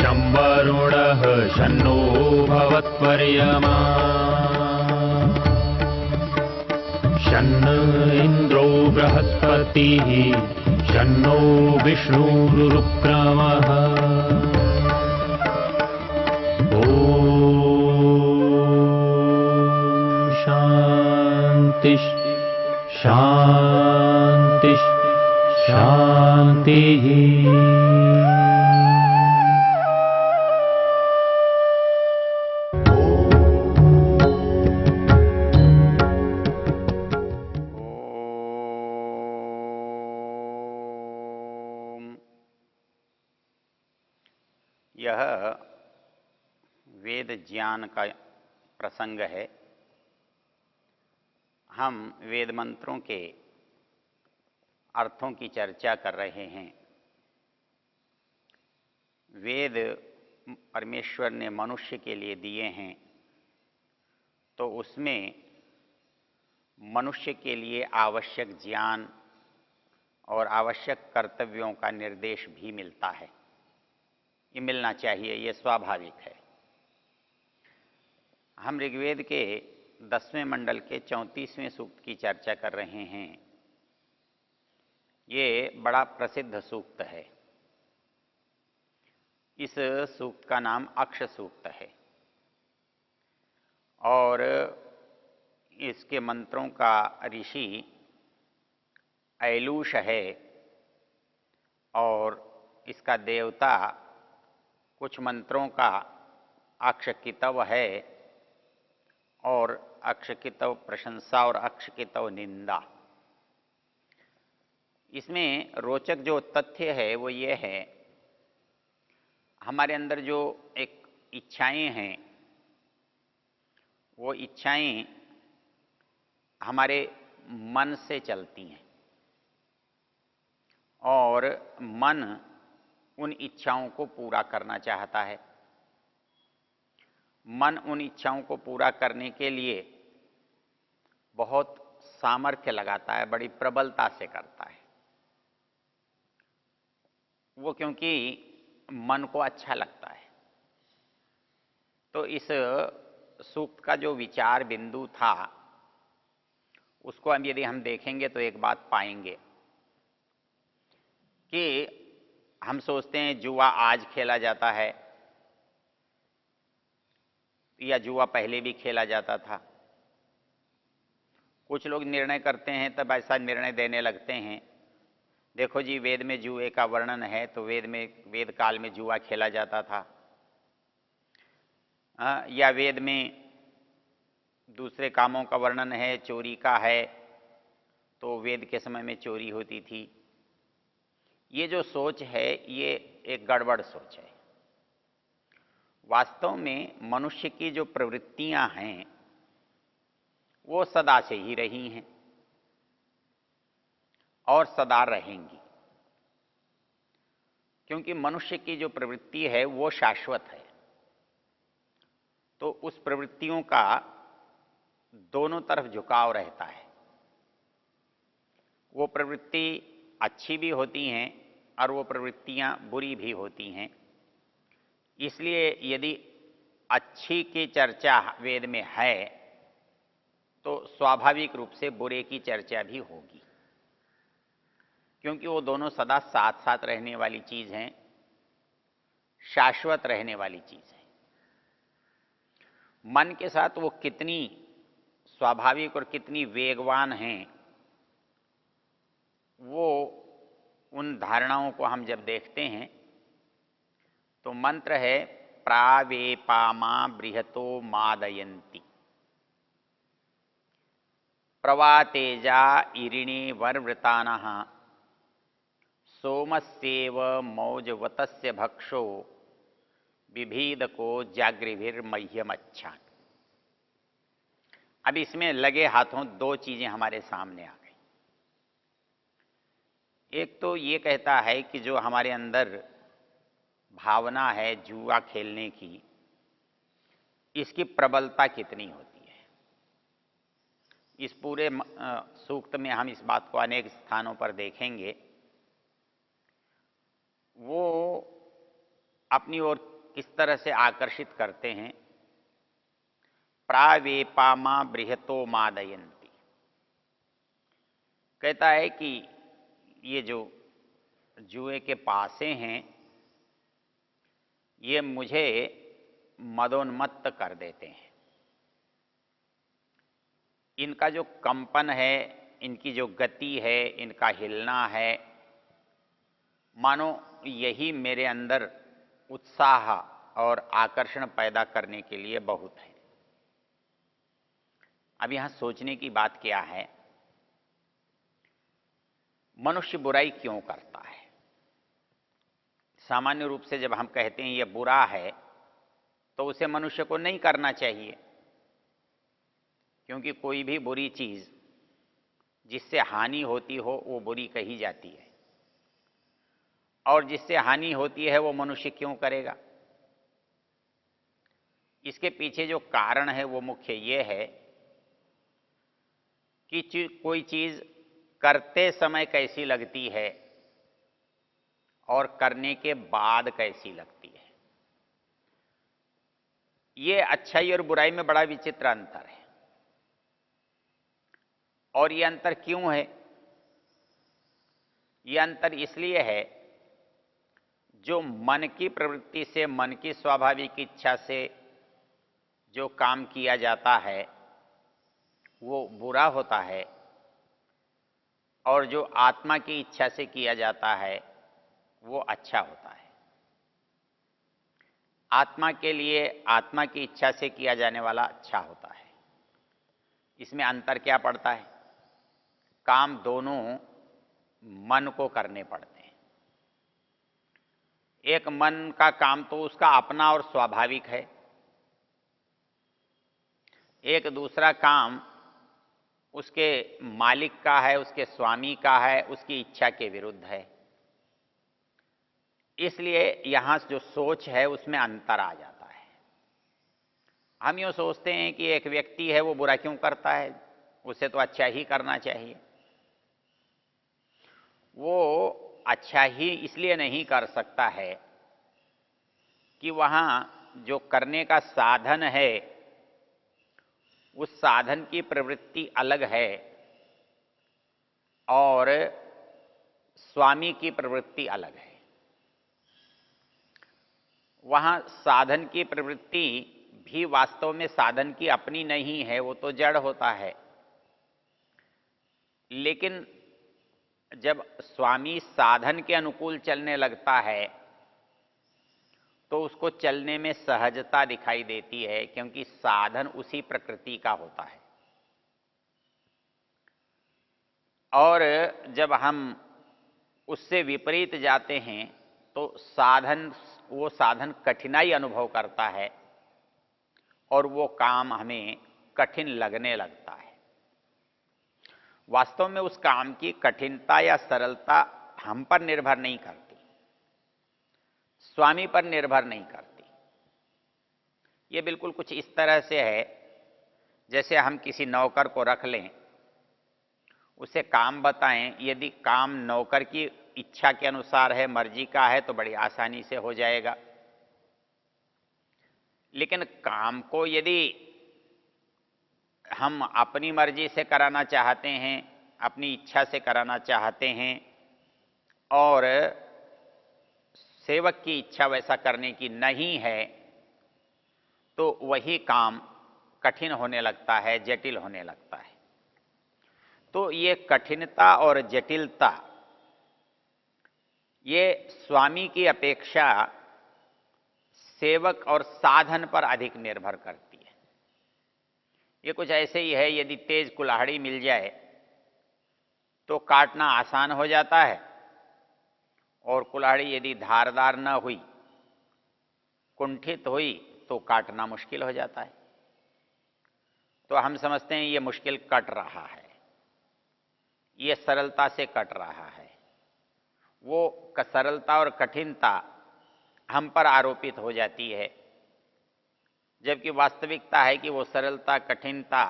शं वरुणः शन्नो भवत्वर्यमा शन्न इन्द्रो बृहस्पतिः शन्नो विष्णुरुक्रमः ॐ शान्ति शान्ति शान्तिः। यह वेद ज्ञान का प्रसंग है। हम वेद मंत्रों के अर्थों की चर्चा कर रहे हैं। वेद परमेश्वर ने मनुष्य के लिए दिए हैं, तो उसमें मनुष्य के लिए आवश्यक ज्ञान और आवश्यक कर्तव्यों का निर्देश भी मिलता है। ये मिलना चाहिए, ये स्वाभाविक है। हम ऋग्वेद के 10वें मंडल के 34वें सूक्त की चर्चा कर रहे हैं। ये बड़ा प्रसिद्ध सूक्त है। इस सूक्त का नाम अक्ष सूक्त है और इसके मंत्रों का ऋषि ऐलूष है और इसका देवता कुछ मंत्रों का अक्षकितव है और अक्षकितव प्रशंसा और अक्षकितव निंदा। इसमें रोचक जो तथ्य है वो ये है, हमारे अंदर जो एक इच्छाएं हैं, वो इच्छाएं हमारे मन से चलती हैं और मन उन इच्छाओं को पूरा करना चाहता है। मन उन इच्छाओं को पूरा करने के लिए बहुत सामर्थ्य लगाता है, बड़ी प्रबलता से करता है वो, क्योंकि मन को अच्छा लगता है। तो इस सूक्त का जो विचार बिंदु था, उसको हम यदि हम देखेंगे तो एक बात पाएंगे कि हम सोचते हैं जुआ आज खेला जाता है या जुआ पहले भी खेला जाता था। कुछ लोग निर्णय करते हैं तब ऐसा निर्णय देने लगते हैं, देखो जी वेद में जुए का वर्णन है तो वेद काल में जुआ खेला जाता था। या वेद में दूसरे कामों का वर्णन है, चोरी का है तो वेद के समय में चोरी होती थी। ये जो सोच है ये एक गड़बड़ सोच है। वास्तव में मनुष्य की जो प्रवृत्तियां हैं वो सदा से ही रही हैं और सदा रहेंगी, क्योंकि मनुष्य की जो प्रवृत्ति है वो शाश्वत है। तो उस प्रवृत्तियों का दोनों तरफ झुकाव रहता है। वो प्रवृत्ति अच्छी भी होती हैं और वो प्रवृत्तियां बुरी भी होती हैं। इसलिए यदि अच्छी की चर्चा वेद में है तो स्वाभाविक रूप से बुरे की चर्चा भी होगी, क्योंकि वो दोनों सदा साथ साथ रहने वाली चीज हैं, शाश्वत रहने वाली चीज है। मन के साथ वो कितनी स्वाभाविक और कितनी वेगवान हैं, वो उन धारणाओं को हम जब देखते हैं तो मंत्र है प्रावेपामा बृहतो मादयन्ति प्रवातेजा इरिणे वर्वृतानः सोमस्येव मौजवतस्य भक्षो विभीदको जागृभिर्मह्यमच्छान। अब इसमें लगे हाथों दो चीजें हमारे सामने आ गई। एक तो ये कहता है कि जो हमारे अंदर भावना है जुआ खेलने की, इसकी प्रबलता कितनी होती है। इस पूरे सूक्त में हम इस बात को अनेक स्थानों पर देखेंगे। वो अपनी ओर इस तरह से आकर्षित करते हैं, प्रावेपामा बृहतो मादयन्ति। कहता है कि ये जो जुए के पासे हैं ये मुझे मदोन्मत्त कर देते हैं। इनका जो कंपन है, इनकी जो गति है, इनका हिलना है, मानो यही मेरे अंदर उत्साह और आकर्षण पैदा करने के लिए बहुत है। अब यहां सोचने की बात क्या है, मनुष्य बुराई क्यों करता है? सामान्य रूप से जब हम कहते हैं यह बुरा है तो उसे मनुष्य को नहीं करना चाहिए, क्योंकि कोई भी बुरी चीज जिससे हानि होती हो वो बुरी कही जाती है, और जिससे हानि होती है वो मनुष्य क्यों करेगा? इसके पीछे जो कारण है वो मुख्य ये है कि कोई चीज करते समय कैसी लगती है और करने के बाद कैसी लगती है। ये अच्छाई और बुराई में बड़ा विचित्र अंतर है। और ये अंतर क्यों है? ये अंतर इसलिए है, जो मन की प्रवृत्ति से, मन की स्वाभाविक इच्छा से जो काम किया जाता है वो बुरा होता है, और जो आत्मा की इच्छा से किया जाता है वो अच्छा होता है। आत्मा के लिए, आत्मा की इच्छा से किया जाने वाला अच्छा होता है। इसमें अंतर क्या पड़ता है? काम दोनों मन को करने पड़ते हैं। एक मन का काम तो उसका अपना और स्वाभाविक है, एक दूसरा काम उसके मालिक का है, उसके स्वामी का है, उसकी इच्छा के विरुद्ध है। इसलिए यहां जो सोच है उसमें अंतर आ जाता है। हम यूं सोचते हैं कि एक व्यक्ति है वो बुरा क्यों करता है, उसे तो अच्छा ही करना चाहिए। वो अच्छा ही इसलिए नहीं कर सकता है कि वहां जो करने का साधन है उस साधन की प्रवृत्ति अलग है और स्वामी की प्रवृत्ति अलग है। वहां साधन की प्रवृत्ति भी वास्तव में साधन की अपनी नहीं है, वो तो जड़ होता है। लेकिन जब स्वामी साधन के अनुकूल चलने लगता है तो उसको चलने में सहजता दिखाई देती है, क्योंकि साधन उसी प्रकृति का होता है। और जब हम उससे विपरीत जाते हैं तो वो साधन कठिनाई अनुभव करता है और वो काम हमें कठिन लगने लगता है। वास्तव में उस काम की कठिनता या सरलता हम पर निर्भर नहीं करती, स्वामी पर निर्भर नहीं करती। ये बिल्कुल कुछ इस तरह से है जैसे हम किसी नौकर को रख लें, उसे काम बताएं, यदि काम नौकर की इच्छा के अनुसार है, मर्जी का है, तो बड़ी आसानी से हो जाएगा। लेकिन काम को यदि हम अपनी मर्जी से कराना चाहते हैं, अपनी इच्छा से कराना चाहते हैं, और सेवक की इच्छा वैसा करने की नहीं है, तो वही काम कठिन होने लगता है, जटिल होने लगता है। तो ये कठिनता और जटिलता ये स्वामी की अपेक्षा सेवक और साधन पर अधिक निर्भर करती है। ये कुछ ऐसे ही है, यदि तेज कुल्हाड़ी मिल जाए तो काटना आसान हो जाता है, और कुल्हाड़ी यदि धारदार न हुई, कुंठित हुई, तो काटना मुश्किल हो जाता है। तो हम समझते हैं ये मुश्किल कट रहा है, ये सरलता से कट रहा है। वो सरलता और कठिनता हम पर आरोपित हो जाती है, जबकि वास्तविकता है कि वो सरलता कठिनता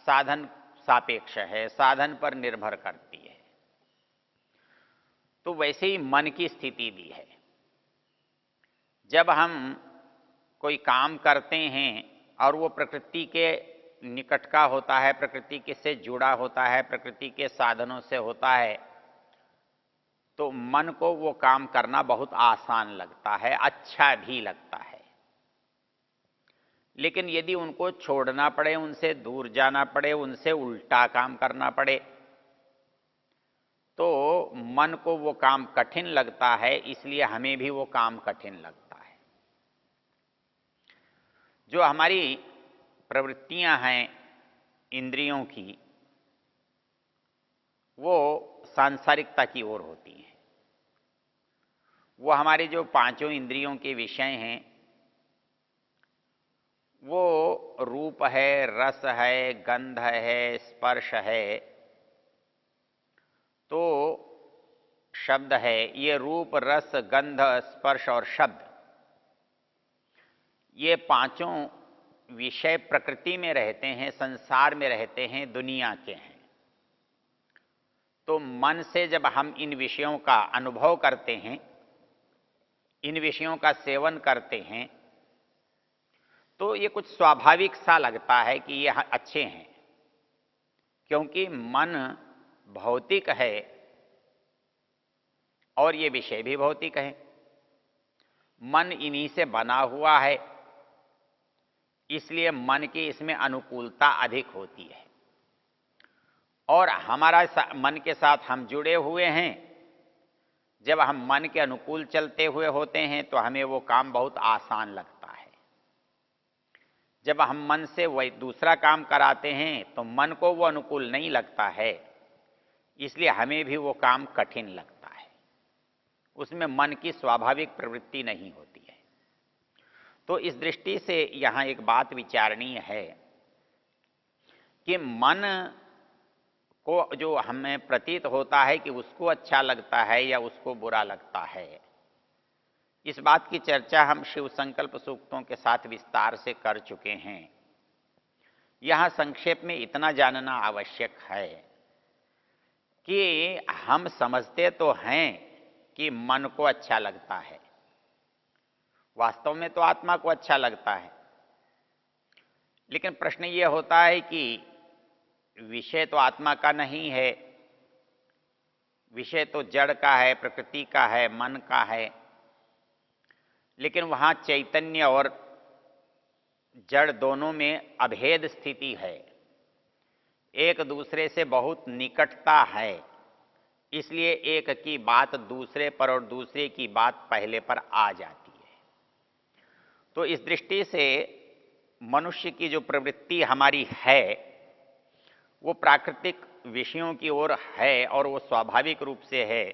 साधन सापेक्ष है, साधन पर निर्भर करती है। तो वैसे ही मन की स्थिति भी है। जब हम कोई काम करते हैं और वो प्रकृति के निकट का होता है, प्रकृति के से जुड़ा होता है, प्रकृति के साधनों से होता है, तो मन को वो काम करना बहुत आसान लगता है, अच्छा भी लगता है। लेकिन यदि उनको छोड़ना पड़े, उनसे दूर जाना पड़े, उनसे उल्टा काम करना पड़े, तो मन को वो काम कठिन लगता है, इसलिए हमें भी वो काम कठिन लगता है। जो हमारी प्रवृत्तियां हैं इंद्रियों की, वो सांसारिकता की ओर होती हैं। वो हमारे जो पांचों इंद्रियों के विषय हैं, वो रूप है, रस है, गंध है, स्पर्श है, तो शब्द है। ये रूप, रस, गंध, स्पर्श और शब्द, ये पांचों विषय प्रकृति में रहते हैं, संसार में रहते हैं, दुनिया के हैं। तो मन से जब हम इन विषयों का अनुभव करते हैं, इन विषयों का सेवन करते हैं, तो ये कुछ स्वाभाविक सा लगता है कि ये अच्छे हैं, क्योंकि मन भौतिक है और ये विषय भी भौतिक है। मन इन्हीं से बना हुआ है, इसलिए मन की इसमें अनुकूलता अधिक होती है। और हमारा मन के साथ हम जुड़े हुए हैं, जब हम मन के अनुकूल चलते हुए होते हैं तो हमें वो काम बहुत आसान लगता है। जब हम मन से वही दूसरा काम कराते हैं तो मन को वो अनुकूल नहीं लगता है, इसलिए हमें भी वो काम कठिन लगता है। उसमें मन की स्वाभाविक प्रवृत्ति नहीं होती है। तो इस दृष्टि से यहाँ एक बात विचारणीय है कि मन को जो हमें प्रतीत होता है कि उसको अच्छा लगता है या उसको बुरा लगता है, इस बात की चर्चा हम शिव संकल्प सूक्तों के साथ विस्तार से कर चुके हैं। यहाँ संक्षेप में इतना जानना आवश्यक है कि हम समझते तो हैं कि मन को अच्छा लगता है, वास्तव में तो आत्मा को अच्छा लगता है। लेकिन प्रश्न ये होता है कि विषय तो आत्मा का नहीं है, विषय तो जड़ का है, प्रकृति का है, मन का है। लेकिन वहाँ चैतन्य और जड़ दोनों में अभेद स्थिति है, एक दूसरे से बहुत निकटता है, इसलिए एक की बात दूसरे पर और दूसरे की बात पहले पर आ जाती है। तो इस दृष्टि से मनुष्य की जो प्रवृत्ति हमारी है वो प्राकृतिक विषयों की ओर है और वो स्वाभाविक रूप से है।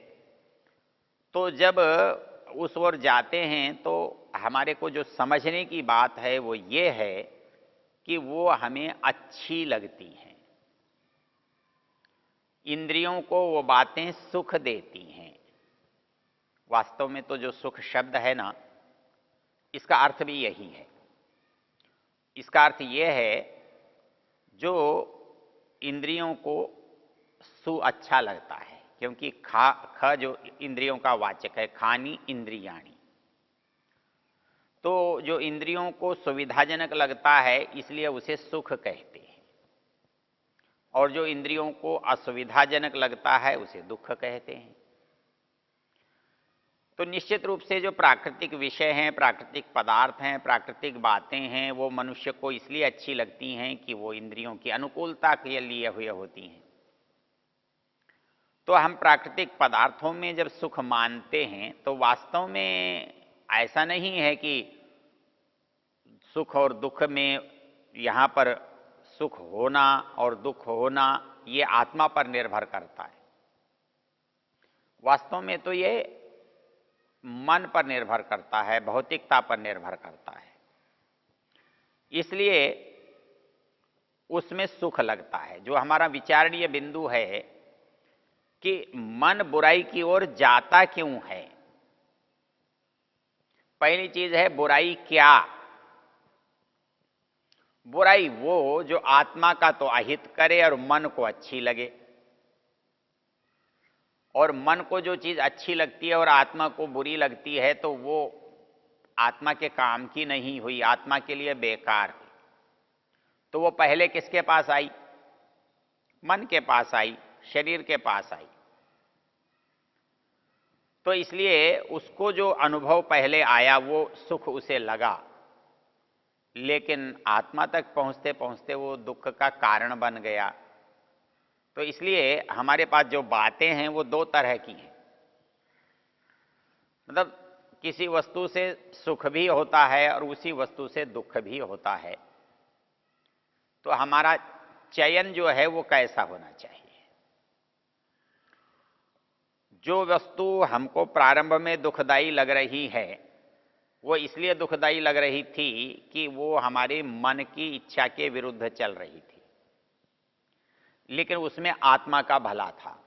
तो जब उस ओर जाते हैं तो हमारे को जो समझने की बात है वो ये है कि वो हमें अच्छी लगती हैं, इंद्रियों को वो बातें सुख देती हैं। वास्तव में तो जो सुख शब्द है ना, इसका अर्थ भी यही है। इसका अर्थ ये है जो इंद्रियों को अच्छा लगता है, क्योंकि ख जो इंद्रियों का वाचक है, खानी इंद्रियाणी। तो जो इंद्रियों को सुविधाजनक लगता है इसलिए उसे सुख कहते हैं, और जो इंद्रियों को असुविधाजनक लगता है उसे दुख कहते हैं। तो निश्चित रूप से जो प्राकृतिक विषय हैं, प्राकृतिक पदार्थ हैं, प्राकृतिक बातें हैं, वो मनुष्य को इसलिए अच्छी लगती हैं कि वो इंद्रियों की अनुकूलता के लिए हुए होती हैं। तो हम प्राकृतिक पदार्थों में जब सुख मानते हैं तो वास्तव में ऐसा नहीं है कि सुख और दुख में यहाँ पर सुख होना और दुख होना ये आत्मा पर निर्भर करता है। वास्तव में तो ये मन पर निर्भर करता है, भौतिकता पर निर्भर करता है, इसलिए उसमें सुख लगता है। जो हमारा विचारणीय बिंदु है कि मन बुराई की ओर जाता क्यों है। पहली चीज है बुराई क्या। बुराई वो जो आत्मा का तो अहित करे और मन को अच्छी लगे, और मन को जो चीज अच्छी लगती है और आत्मा को बुरी लगती है तो वो आत्मा के काम की नहीं हुई, आत्मा के लिए बेकार हुई, तो वो पहले किसके पास आई? मन के पास आई, शरीर के पास आई। तो इसलिए उसको जो अनुभव पहले आया वो सुख उसे लगा, लेकिन आत्मा तक पहुंचते पहुंचते वो दुख का कारण बन गया। तो इसलिए हमारे पास जो बातें हैं वो दो तरह की हैं। मतलब किसी वस्तु से सुख भी होता है और उसी वस्तु से दुख भी होता है। तो हमारा चयन जो है वो कैसा होना चाहिए? जो वस्तु हमको प्रारंभ में दुखदाई लग रही है वो इसलिए दुखदाई लग रही थी कि वो हमारे मन की इच्छा के विरुद्ध चल रही थी, लेकिन उसमें आत्मा का भला था।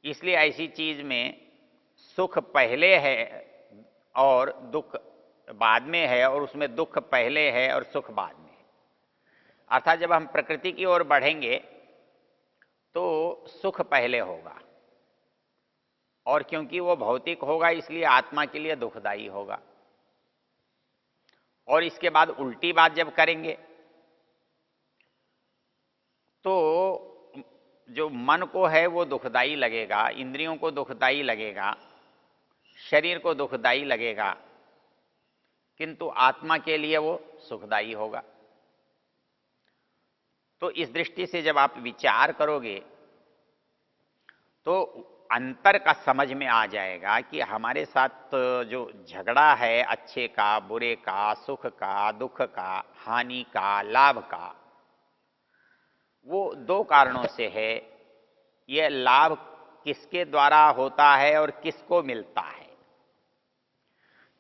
इसलिए ऐसी चीज में सुख पहले है और दुख बाद में है, और उसमें दुख पहले है और सुख बाद में है। अर्थात जब हम प्रकृति की ओर बढ़ेंगे तो सुख पहले होगा, और क्योंकि वो भौतिक होगा इसलिए आत्मा के लिए दुखदाई होगा। और इसके बाद उल्टी बात जब करेंगे तो जो मन को है वो दुखदाई लगेगा, इंद्रियों को दुखदाई लगेगा, शरीर को दुखदाई लगेगा, किंतु आत्मा के लिए वो सुखदाई होगा। तो इस दृष्टि से जब आप विचार करोगे तो अंतर का समझ में आ जाएगा कि हमारे साथ जो झगड़ा है अच्छे का, बुरे का, सुख का, दुख का, हानि का, लाभ का, वो दो कारणों से है। यह लाभ किसके द्वारा होता है और किसको मिलता है?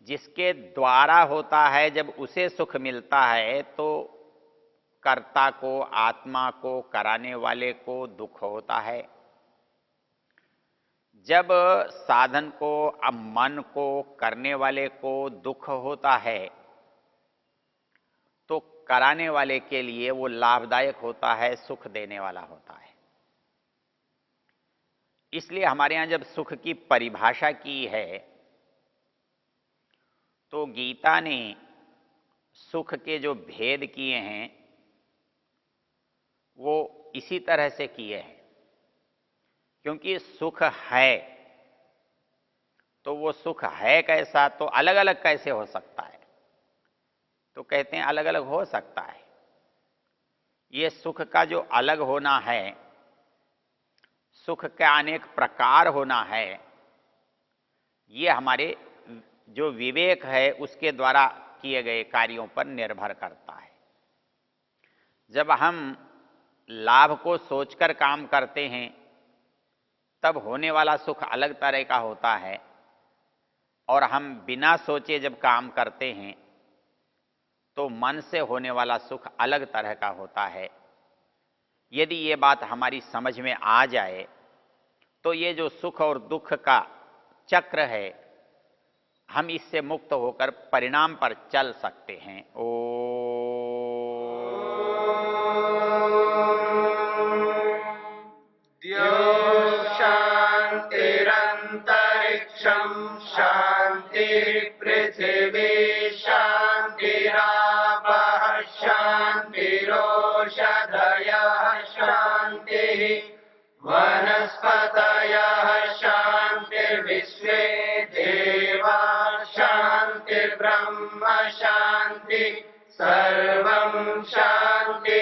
जिसके द्वारा होता है जब उसे सुख मिलता है तो कर्ता को, आत्मा को, कराने वाले को दुख होता है। जब साधन को, अब मन को, करने वाले को दुख होता है तो कराने वाले के लिए वो लाभदायक होता है, सुख देने वाला होता है। इसलिए हमारे यहां जब सुख की परिभाषा की है तो गीता ने सुख के जो भेद किए हैं वो इसी तरह से किए हैं। क्योंकि सुख है तो वो सुख है कैसा, तो अलग अलग कैसे हो सकता है? तो कहते हैं अलग अलग हो सकता है। ये सुख का जो अलग होना है, सुख का अनेक प्रकार होना है, ये हमारे जो विवेक है उसके द्वारा किए गए कार्यों पर निर्भर करता है। जब हम लाभ को सोचकर काम करते हैं तब होने वाला सुख अलग तरह का होता है, और हम बिना सोचे जब काम करते हैं तो मन से होने वाला सुख अलग तरह का होता है। यदि ये बात हमारी समझ में आ जाए तो ये जो सुख और दुख का चक्र है हम इससे मुक्त होकर परिणाम पर चल सकते हैं। शांतिरंतरिक्षं शांति पृथिवी शांतिरापः शांतिरोषधयः शांतिः वनस्पतयः शांतिर्विश्वे देवा शांतिर्ब्रह्म शांति सर्वं शांति